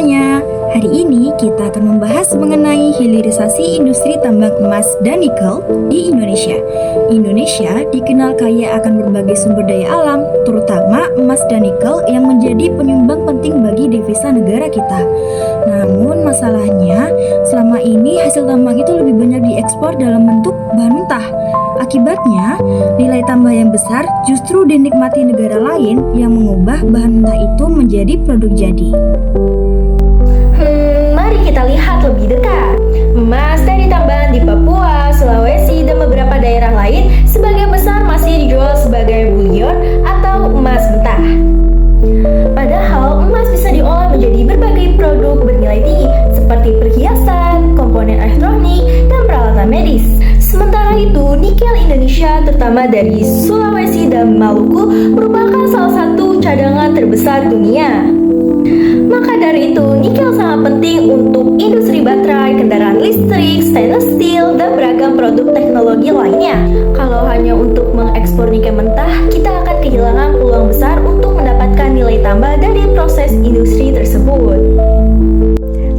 semuanya. Hari ini kita akan membahas mengenai hilirisasi industri tambang emas dan nikel di Indonesia. Indonesia dikenal kaya akan berbagai sumber daya alam, terutama emas dan nikel yang menjadi penyumbang penting bagi devisa negara kita. Namun masalahnya, selama ini hasil tambang itu lebih banyak diekspor dalam bentuk bahan mentah. Akibatnya, nilai tambah yang besar justru dinikmati negara lain yang mengubah bahan mentah itu menjadi produk jadi. Mari kita lihat lebih dekat. Emas dari tambangan di Papua, Sulawesi, dan beberapa daerah lain sebagian besar masih dijual sebagai bullion atau emas mentah. Padahal emas bisa diolah menjadi berbagai produk bernilai tinggi seperti perhiasan, komponen elektronik, dan peralatan medis. Sementara itu, nikel Indonesia terutama dari Sulawesi dan Maluku merupakan salah satu cadangan terbesar dunia. Maka dari itu, nikel sangat penting untuk industri baterai, kendaraan listrik, stainless steel, dan beragam produk teknologi lainnya. Kalau hanya untuk mengekspor nikel mentah, kita akan kehilangan peluang besar untuk mendapatkan nilai tambah dari proses industri tersebut.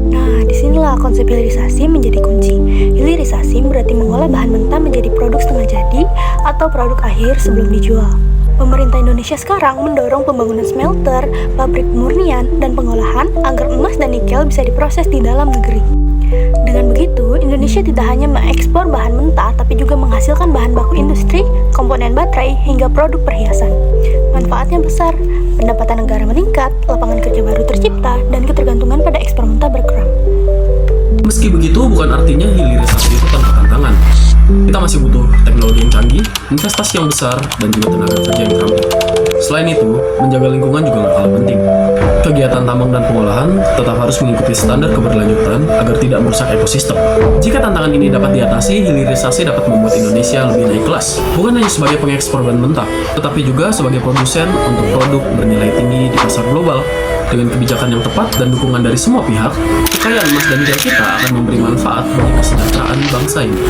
Nah, disinilah konsep hilirisasi menjadi kunci. Hilirisasi berarti mengolah bahan mentah menjadi produk setengah jadi atau produk akhir sebelum dijual. Pemerintah Indonesia sekarang mendorong pembangunan smelter, pabrik pemurnian, dan pengolahan agar emas dan nikel bisa diproses di dalam negeri. Dengan begitu, Indonesia tidak hanya mengekspor bahan mentah, tapi juga menghasilkan bahan baku industri, komponen baterai, hingga produk perhiasan. Manfaatnya besar, pendapatan negara meningkat, lapangan kerja baru tercipta, dan ketergantungan pada ekspor mentah berkurang. Meski begitu, bukan artinya hilirisasi itu tanpa tantangan. Kita masih butuh teknologi yang canggih, investasi yang besar, dan juga tenaga kerja yang terampil. Selain itu, menjaga lingkungan juga gak kalah penting. Kegiatan tambang dan pengolahan tetap harus mengikuti standar keberlanjutan agar tidak merusak ekosistem. Jika tantangan ini dapat diatasi, hilirisasi dapat membuat Indonesia lebih naik kelas. Bukan hanya sebagai pengekspor bahan mentah, tetapi juga sebagai produsen untuk produk bernilai tinggi di pasar global. Dengan kebijakan yang tepat dan dukungan dari semua pihak, kekayaan emas dan nikel kita akan memberi manfaat bagi kesejahteraan bangsa ini.